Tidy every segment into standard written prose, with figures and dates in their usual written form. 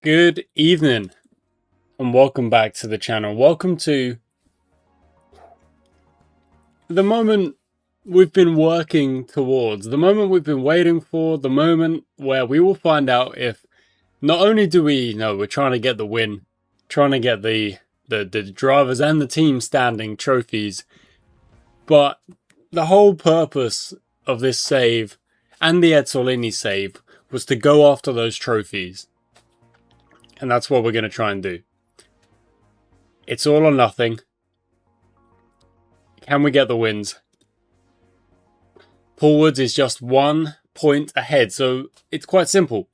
Good evening and welcome back to the channel. Welcome to the moment we've been working towards, the moment we've been waiting for, the moment where we will find out if not only do we know we're trying to get the win, trying to get the drivers and the team standing trophies, but the whole purpose of this save and the Ezzolini save was to go after those trophies. And that's what we're going to try and do. It's all or nothing. Can we get the wins? Paul Woods is just 1 point ahead, so it's quite simple.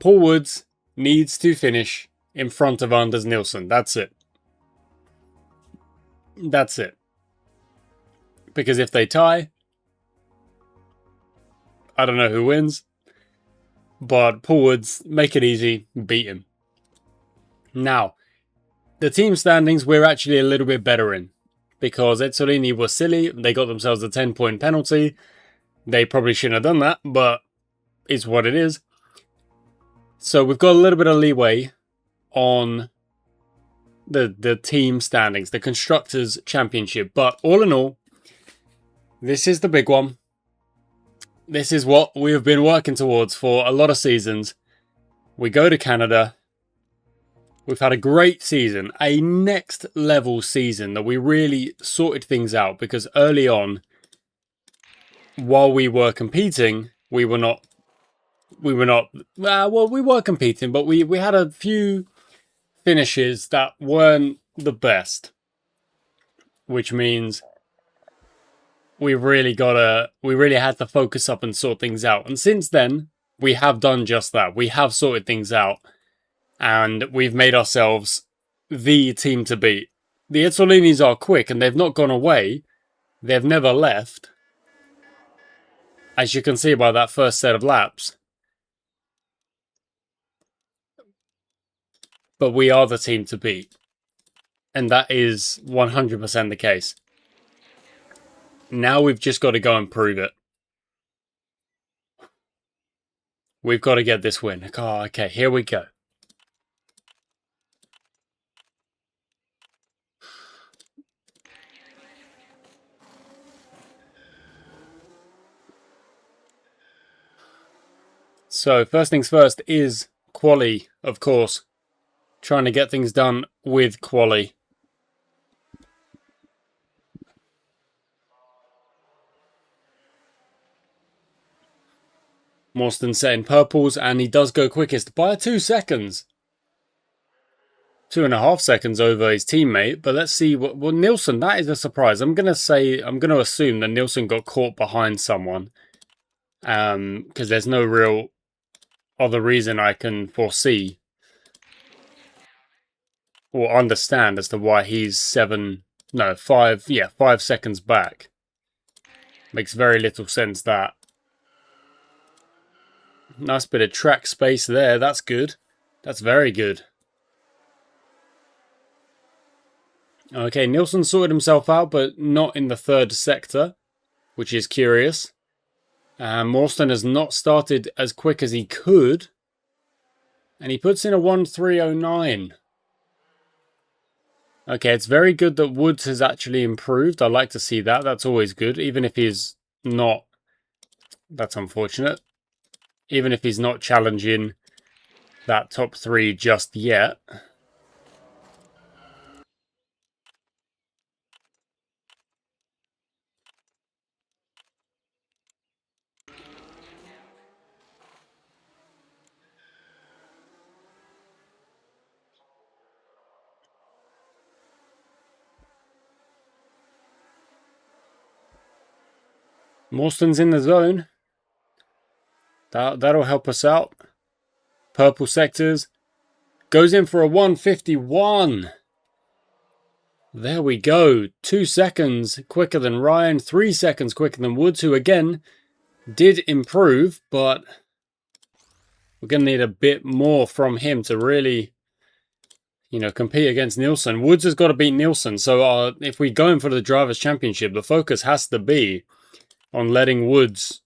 Paul Woods needs to finish in front of Anders Nilsson. That's it. That's it. Because if they tie, I don't know who wins. But Paul Woods, make it easy, beat him. Now, the team standings we're actually a little bit better in. Because Ezzolini was silly, they got themselves a 10-point penalty. They probably shouldn't have done that, but it's what it is. So we've got a little bit of leeway on the team standings, the Constructors' Championship. But all in all, this is the big one. This is what we have been working towards for a lot of seasons. We go to Canada. We've had a great season, a next level season that we really sorted things out because early on, while we were competing, we were competing, but we had a few finishes that weren't the best, which means we really had to focus up and sort things out. And since then, we have done just that. We have sorted things out. And we've made ourselves the team to beat. The Ezzolinis are quick and they've not gone away. They've never left. As you can see by that first set of laps. But we are the team to beat. And that is 100% the case. Now we've just got to go and prove it. We've got to get this win. Oh, okay, here we go. So, first things first is quali, of course. Trying to get things done with quali. Morstan set in purples, and he does go quickest by 2 seconds. 2.5 seconds over his teammate, but let's see what... Well, Nilsson, that is a surprise. I'm going to assume that Nilsson got caught behind someone. Because there's no real other reason I can foresee or understand as to why he's 5 seconds back. Makes very little sense that. Nice bit of track space there. That's good. That's very good. Okay, Nilsson sorted himself out, but not in the third sector, which is curious. Morstan has not started as quick as he could. And he puts in a 1:3:09. Okay, it's very good that Woods has actually improved. I like to see that. That's always good, even if he's not... That's unfortunate. Even if he's not challenging that top 3 just yet. Morstan's in the zone. That'll help us out. Purple sectors. Goes in for a 1:51. There we go. 2 seconds quicker than Ryan. 3 seconds quicker than Woods, who again did improve, but we're going to need a bit more from him to really, compete against Nilsson. Woods has got to beat Nilsson. So if we go in for the Drivers' Championship, the focus has to be on letting Woods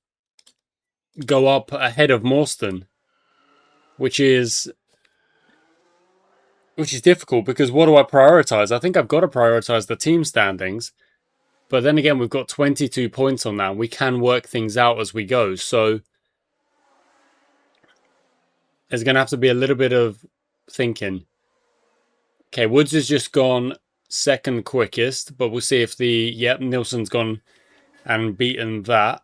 go up ahead of Morstan, which is which is difficult because what do I prioritize? I think I've got to prioritize the team standings. But then again, we've got 22 points on that. We can work things out as we go. So there's going to have to be a little bit of thinking. Okay, Woods has just gone second quickest, but we'll see if Nilsson's gone and beaten that.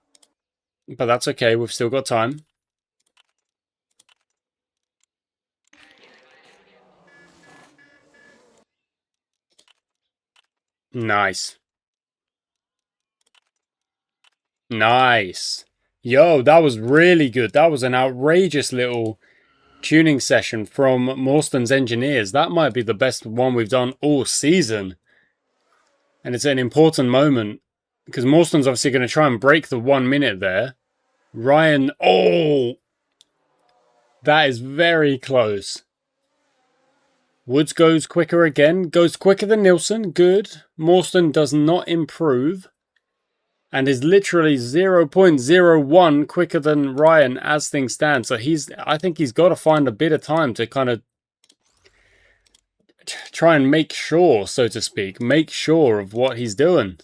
But that's okay, we've still got time. Nice. Nice. Yo, that was really good. That was an outrageous little tuning session from Morston's engineers. That might be the best one we've done all season. And it's an important moment because Morston's obviously going to try and break the 1 minute there. Ryan, oh, that is very close. Woods goes quicker again, goes quicker than Nilsson, good. Morston does not improve and is literally 0.01 quicker than Ryan as things stand. So I think he's got to find a bit of time to kind of try and make sure, so to speak, make sure of what he's doing.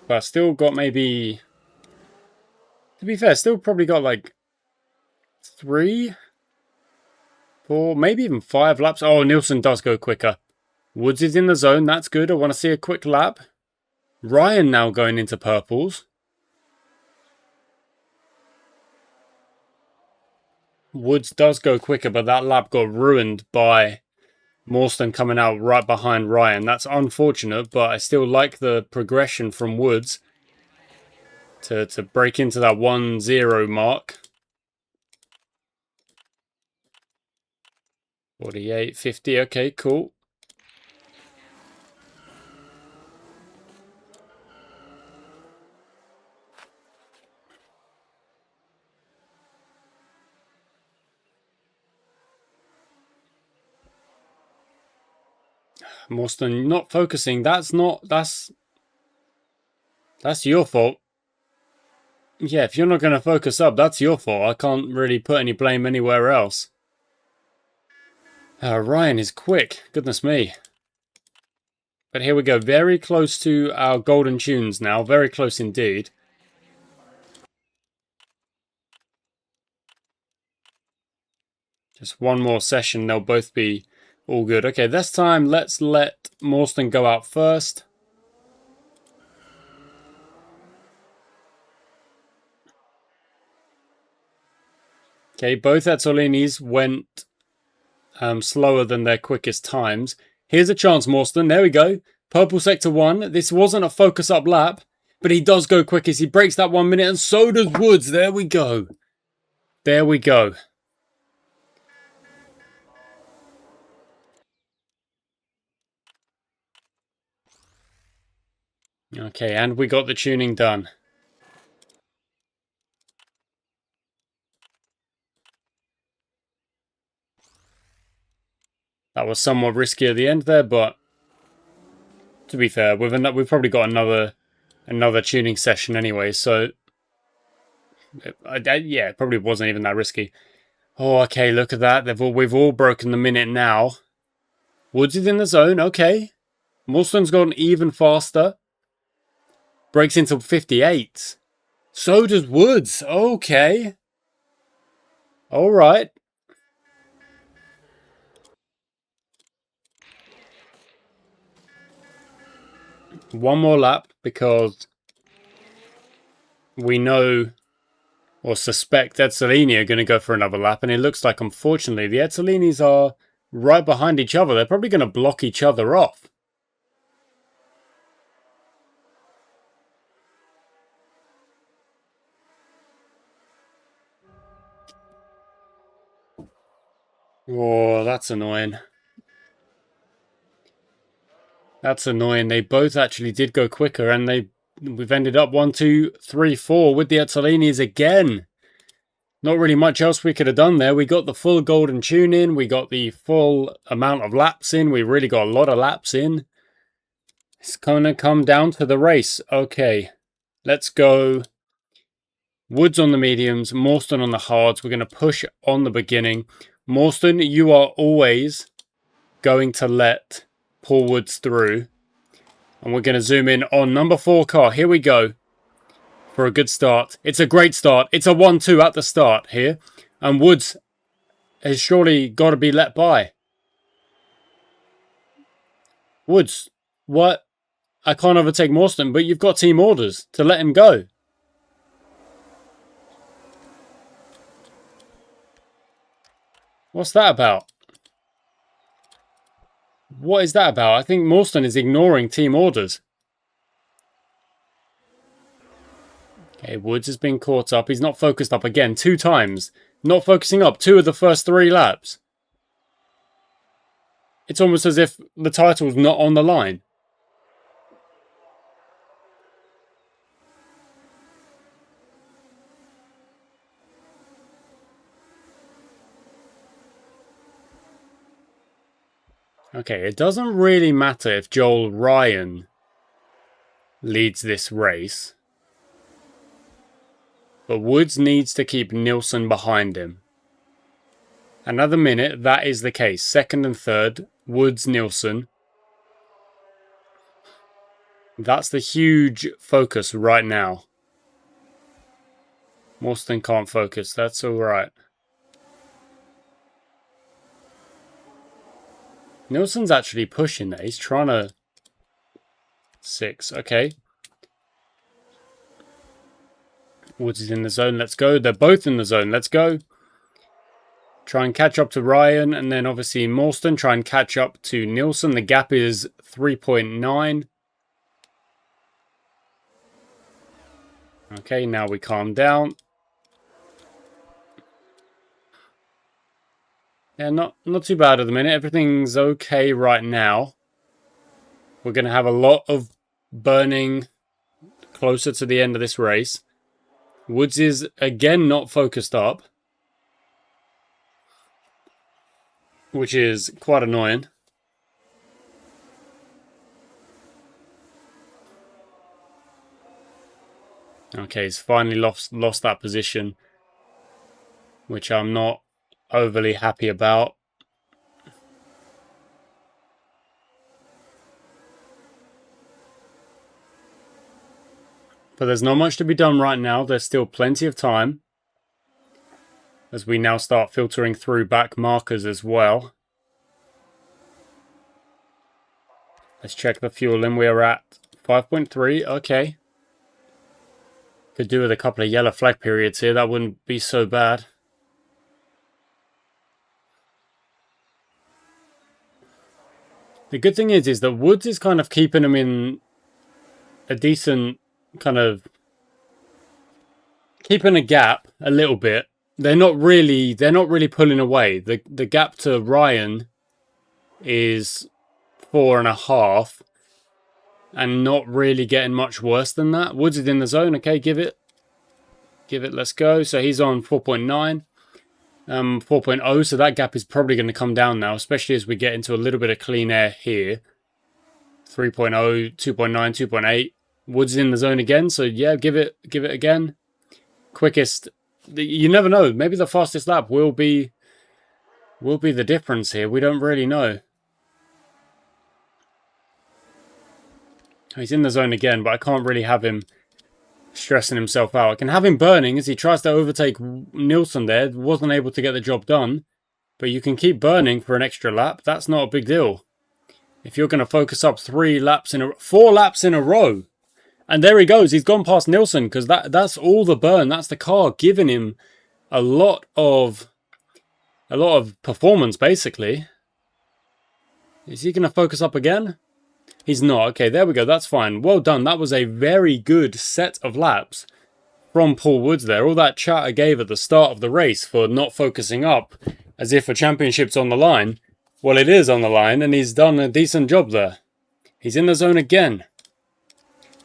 But I've still got maybe, to be fair, still probably got like 3, 4, maybe even 5 laps. Oh, Nilsson does go quicker. Woods is in the zone. That's good. I want to see a quick lap. Ryan now going into purples. Woods does go quicker, but that lap got ruined by Morston coming out right behind Ryan. That's unfortunate, but I still like the progression from Woods to break into that 1-0 mark. 48, 50. Okay, cool. Morston not focusing. That's your fault. Yeah, if you're not going to focus up, that's your fault. I can't really put any blame anywhere else. Ryan is quick. Goodness me. But here we go. Very close to our golden tunes now. Very close indeed. Just one more session. They'll both be all good. Okay, this time let's let Morston go out first. Okay, both Ezzolinis went slower than their quickest times. Here's a chance, Morston. There we go. Purple sector 1. This wasn't a focus up lap, but he does go quickest. He breaks that 1 minute, and so does Woods. There we go. There we go. Okay, and we got the tuning done. That was somewhat risky at the end there, but to be fair, we've probably got another tuning session anyway, so yeah, it probably wasn't even that risky. Oh, okay, look at that. We've all broken the minute now. Woods is in the zone, okay. Morston's gone even faster. Breaks into 58. So does Woods. Okay. All right. One more lap because we know or suspect Ezzolini are going to go for another lap. And it looks like, unfortunately, the Ezzolinis are right behind each other. They're probably going to block each other off. Oh, that's annoying. That's annoying. They both actually did go quicker, and we've ended up 1, 2, 3, 4 with the Ezzolinis again. Not really much else we could have done there. We got the full golden tune in. We got the full amount of laps in. We really got a lot of laps in. It's going to come down to the race. Okay, let's go Woods on the mediums, Morstan on the hards. We're going to push on the beginning. Morstan, you are always going to let Paul Woods through. And we're going to zoom in on number 4 car. Here we go. For a good start. It's a great start. It's a 1-2 at the start here. And Woods has surely got to be let by. Woods, what? I can't overtake Morstan, but you've got team orders to let him go. What's that about? What is that about? I think Morstan is ignoring team orders. Okay, Woods has been caught up. He's not focused up again 2 times. Not focusing up 2 of the first 3 laps. It's almost as if the title's not on the line. Okay, it doesn't really matter if Joel Ryan leads this race. But Woods needs to keep Nilsson behind him. Another minute, that is the case. 2nd and 3rd, Woods, Nilsson. That's the huge focus right now. Morstan can't focus, that's alright. Nilsson's actually pushing there. He's trying to... 6, okay. Woods is in the zone, let's go. They're both in the zone, let's go. Try and catch up to Ryan, and then obviously Morstan try and catch up to Nilsson. The gap is 3.9. Okay, now we calm down. Yeah, not too bad at the minute. Everything's okay right now. We're going to have a lot of burning closer to the end of this race. Woods is again not focused up, which is quite annoying. Okay, he's finally lost that position, which I'm not overly happy about. But there's not much to be done right now. There's still plenty of time, as we now start filtering through back markers as well. Let's check the fuel in. We are at 5.3. Okay. Could do with a couple of yellow flag periods here. That wouldn't be so bad. The good thing is that Woods is kind of keeping him in a decent kind of... keeping a gap a little bit. They're not really pulling away. The gap to Ryan is 4.5. And not really getting much worse than that. Woods is in the zone. Okay, give it. Let's go. So he's on 4.9. 4.0. So that gap is probably going to come down now, especially as we get into a little bit of clean air here. 3.0, 2.9, 2.8. Woods is in the zone again. So yeah, give it again. Quickest. You never know. Maybe the fastest lap will be the difference here. We don't really know. He's in the zone again, but I can't really have him stressing himself out. I can have him burning as he tries to overtake Nilsson there. Wasn't able to get the job done. But you can keep burning for an extra lap. That's not a big deal. If you're going to focus up 4 laps in a row. And there he goes. He's gone past Nilsson because that's all the burn. That's the car giving him a lot of performance, basically. Is he going to focus up again? He's not. Okay, there we go. That's fine. Well done. That was a very good set of laps from Paul Woods there. All that chat I gave at the start of the race for not focusing up as if a championship's on the line. Well, it is on the line, and he's done a decent job there. He's in the zone again.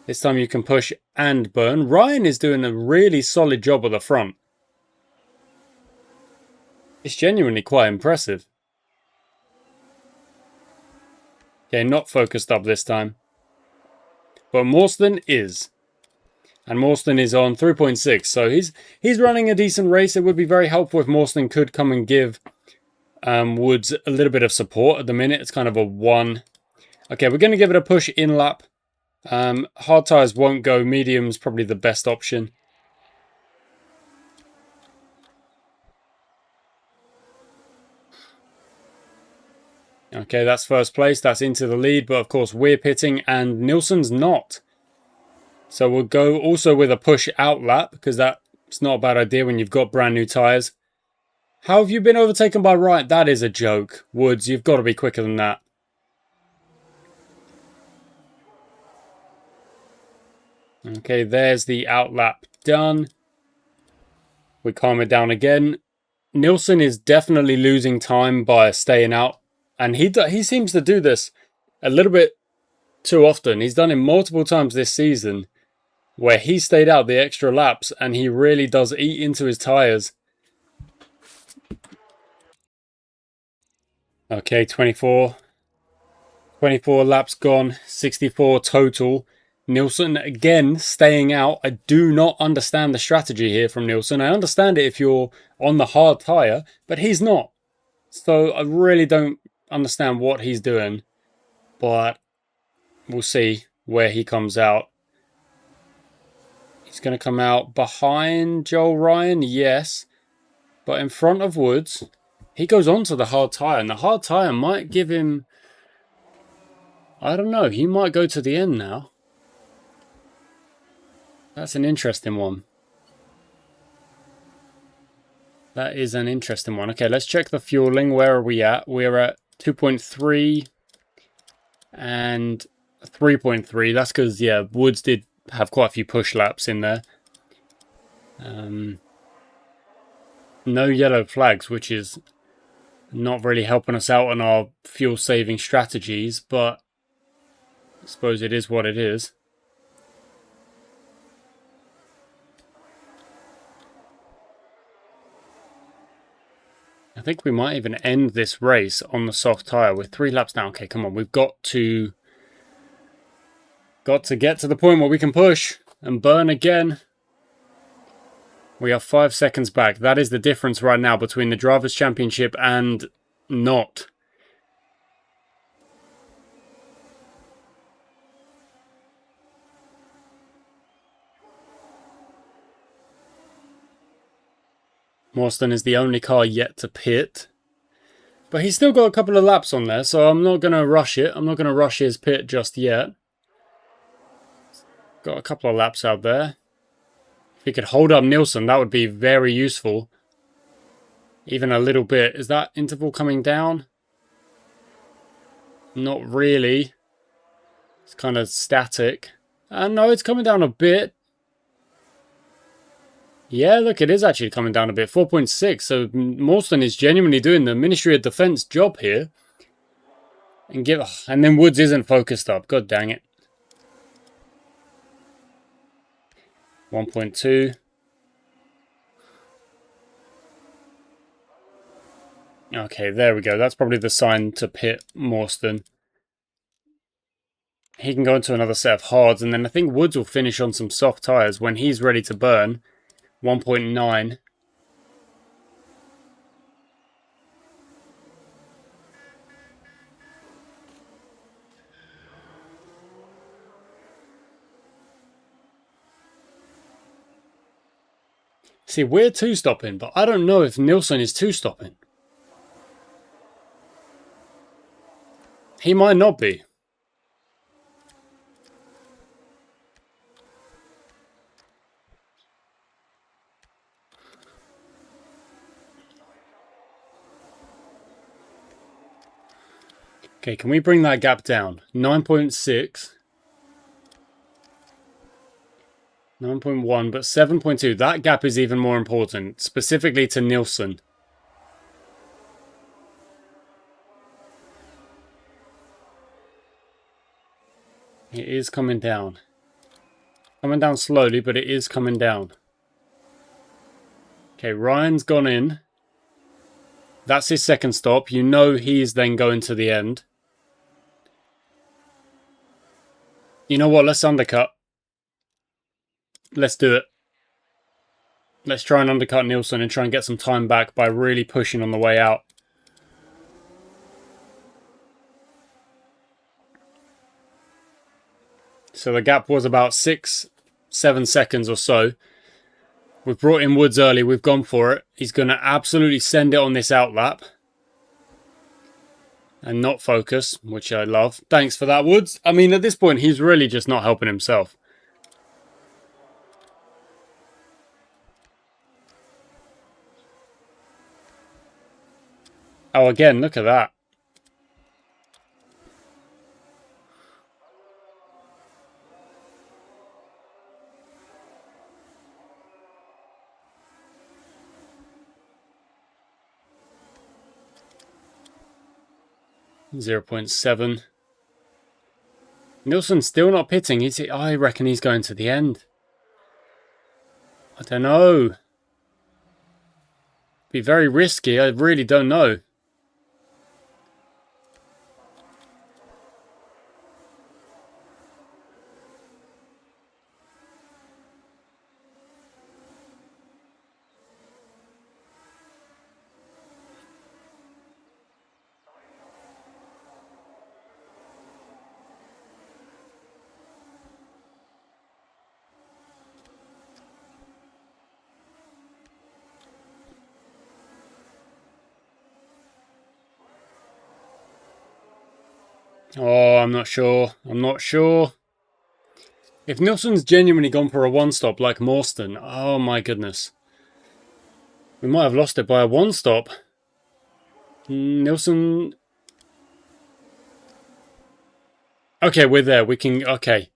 This time you can push and burn. Ryan is doing a really solid job at the front. It's genuinely quite impressive. Okay, not focused up this time. But Morstan is. And Morstan is on 3.6. So he's running a decent race. It would be very helpful if Morstan could come and give Woods a little bit of support. At the minute, it's kind of a 1. Okay, we're going to give it a push in lap. Hard tyres won't go. Medium's probably the best option. Okay, that's first place. That's into the lead. But of course, we're pitting and Nilsson's not. So we'll go also with a push out lap because that's not a bad idea when you've got brand new tyres. How have you been overtaken by Ryan? That is a joke. Woods, you've got to be quicker than that. Okay, there's the out lap done. We calm it down again. Nilsson is definitely losing time by staying out. And he seems to do this a little bit too often. He's done it multiple times this season where he stayed out the extra laps and he really does eat into his tyres. Okay, 24 laps gone, 64 total. Nilsson again staying out. I do not understand the strategy here from Nilsson. I understand it if you're on the hard tyre, but he's not. So I really don't understand what he's doing, but we'll see where he comes out. He's going to come out behind Joel Ryan, yes, but in front of Woods. He goes on to the hard tyre, and the hard tyre might give him, I don't know, he might go to the end now. That's an interesting one. That is an interesting one. Okay, let's check the fueling. Where are we at? We're at 2.3 and 3.3. That's because, yeah, Woods did have quite a few push laps in there. No yellow flags, which is not really helping us out on our fuel saving strategies, but I suppose it is what it is. I think we might even end this race on the soft tyre with 3 laps down. Okay, come on. We've got to get to the point where we can push and burn again. We are 5 seconds back. That is the difference right now between the Drivers' Championship and not. Morstan is the only car yet to pit. But he's still got a couple of laps on there, so I'm not going to rush it. I'm not going to rush his pit just yet. Got a couple of laps out there. If he could hold up Nilsson, that would be very useful. Even a little bit. Is that interval coming down? Not really. It's kind of static. No, it's coming down a bit. Yeah, look, it is actually coming down a bit. 4.6. So Morstan is genuinely doing the Ministry of Defence job here. And then Woods isn't focused up. God dang it. 1.2. Okay, there we go. That's probably the sign to pit Morstan. He can go into another set of hards, and then I think Woods will finish on some soft tyres when he's ready to burn. 1.9. See, we're two-stopping, but I don't know if Nilsson is two-stopping. He might not be. Okay, can we bring that gap down? 9.6. 9.1, but 7.2. That gap is even more important, specifically to Nilsson. It is coming down. Coming down slowly, but it is coming down. Okay, Ryan's gone in. That's his second stop. You know he's then going to the end. You know what? Let's undercut. Let's do it. Let's try and undercut Nielsen and try and get some time back by really pushing on the way out. So the gap was about 6-7 seconds or so. We've brought in Woods early. We've gone for it. He's going to absolutely send it on this outlap. And not focus, which I love. Thanks for that, Woods. I mean, at this point, he's really just not helping himself. Oh, again, look at that. .7. Nielsen's still not pitting. I reckon he's going to the end. I don't know. Be very risky. I really don't know. Oh, I'm not sure. I'm not sure. If Nielsen's genuinely gone for a one-stop like Morstan, oh my goodness. We might have lost it by a one-stop. Nielsen... Okay, we're there. We can... Okay.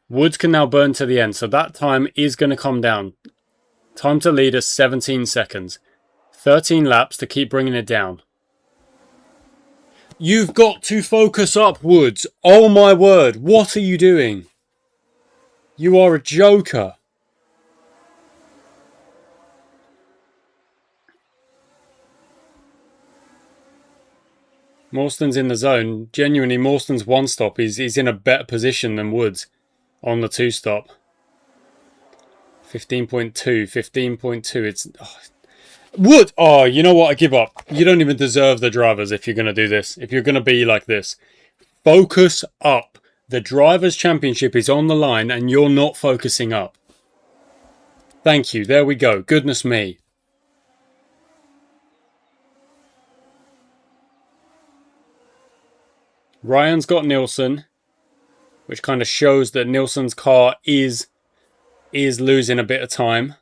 Woods can now burn to the end, so that time is going to come down. Time to lead us 17 seconds. 13 laps to keep bringing it down. You've got to focus up, Woods. Oh my word. What are you doing? You are a joker. Morstan's in the zone. Genuinely, Morstan's one stop is in a better position than Woods on the two stop. 15.2, 15.2. It's... Oh. Wood! Oh, you know what? I give up. You don't even deserve the drivers if you're going to do this. If you're going to be like this. Focus up. The Drivers' Championship is on the line and you're not focusing up. Thank you. There we go. Goodness me. Ryan's got Nielsen, which kind of shows that Nielsen's car is losing a bit of time.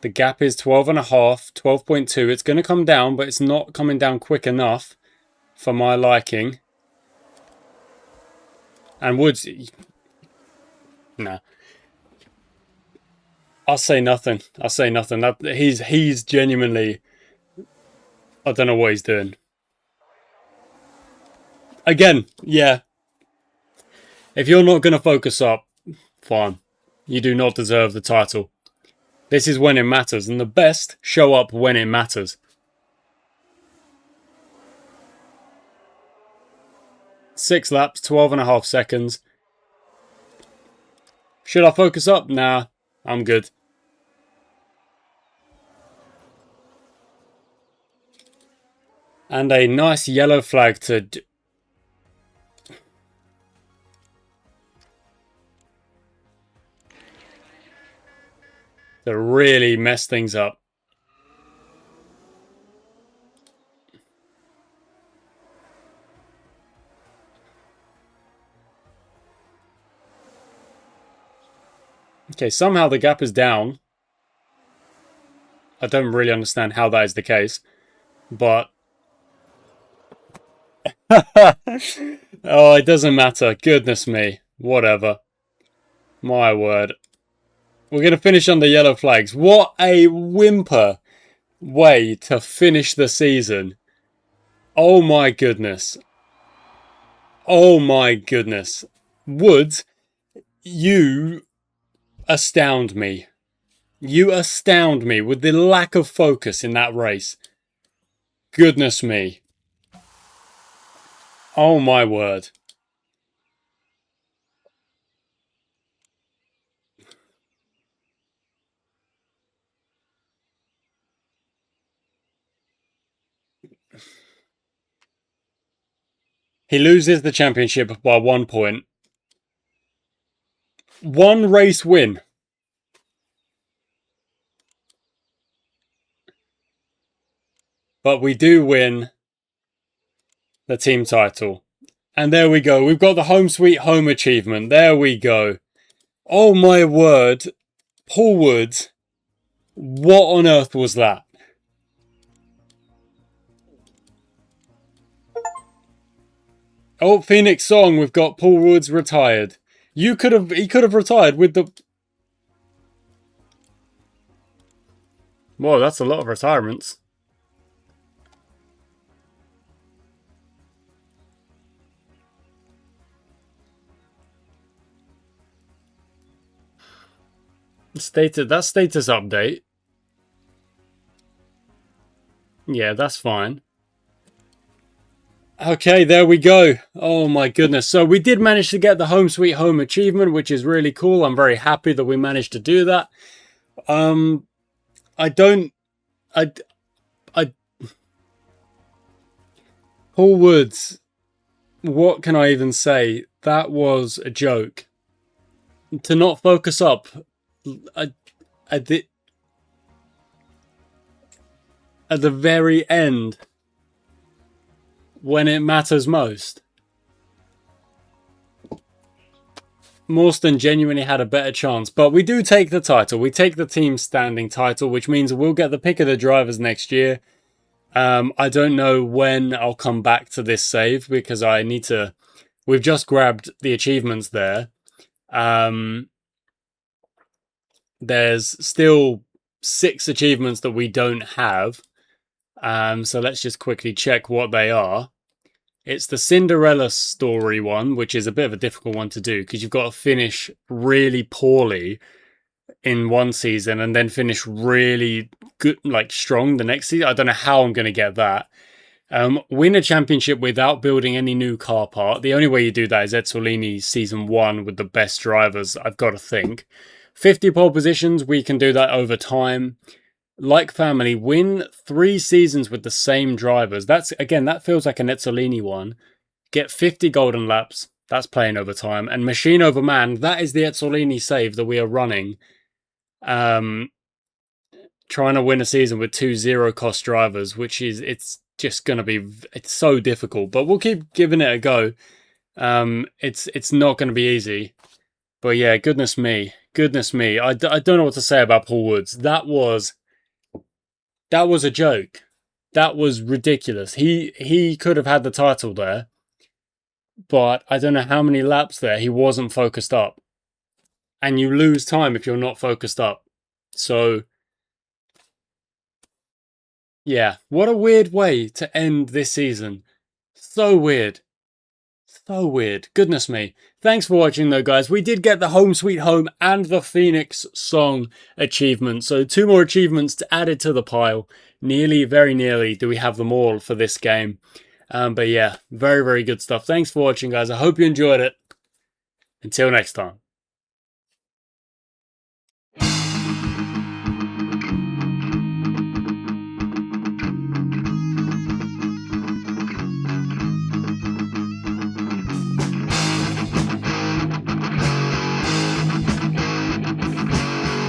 The gap is 12.5, 12.2. It's going to come down, but it's not coming down quick enough for my liking. And Woods... Nah. I'll say nothing. I'll say nothing. He's genuinely... I don't know what he's doing. Again, yeah. If you're not going to focus up, fine. You do not deserve the title. This is when it matters, and the best show up when it matters. Six laps, 12.5 seconds. Should I focus up? Nah, I'm good. And a nice yellow flag to... to really mess things up. Okay, somehow the gap is down. I don't really understand how that is the case, but... oh, it doesn't matter. Goodness me. Whatever. My word. We're going to finish on the yellow flags. What a whimper way to finish the season. Oh my goodness. Oh my goodness. Woods, you astound me. You astound me with the lack of focus in that race. Goodness me. Oh my word. He loses the championship by 1 point. 1 race win. But we do win the team title. And there we go. We've got the home sweet home achievement. There we go. Oh my word. Paul Woods. What on earth was that? Oh, Phoenix Song. We've got Paul Woods retired. He could have retired with the... Whoa, that's a lot of retirements. That status update. Yeah, that's fine. Okay, there we go. Oh my goodness. So we did manage to get the home sweet home achievement, which is really cool. I'm very happy that we managed to do that. Paul Woods, what can I even say? That was a joke. To not focus up at the very end when it matters most. Morstan genuinely had a better chance, but we do take the title. We take the team standing title, which means we'll get the pick of the drivers next year. I don't know when I'll come back to this save because I need to... We've just grabbed the achievements there. There's still 6 achievements that we don't have. So let's just quickly check what they are. It's the Cinderella story one, which is a bit of a difficult one to do because you've got to finish really poorly in one season and then finish really good, like strong the next season. I don't know how I'm going to get that. Win a championship without building any new car part. The only way you do that is Ezzolini season 1 with the best drivers, I've got to think. 50 pole positions, we can do that over time. Like family, win 3 seasons with the same drivers. That's, again, that feels like a Ezzolini one. Get 50 golden laps. That's playing over time. And machine over man, that is the Ezzolini save that we are running. Trying to win a season with 2 zero-cost drivers, which is, it's just going to be, it's so difficult. But we'll keep giving it a go. It's not going to be easy. But yeah, goodness me. Goodness me. I don't know what to say about Paul Woods. That was a joke. That was ridiculous. He could have had the title there. But I don't know how many laps there he wasn't focused up. And you lose time if you're not focused up. So, yeah. What a weird way to end this season. So weird. So weird. Goodness me. Thanks for watching though, guys. We did get the Home Sweet Home and the Phoenix Song achievement. So 2 more achievements added to the pile. Nearly, very nearly do we have them all for this game. But yeah, very, very good stuff. Thanks for watching, guys. I hope you enjoyed it. Until next time.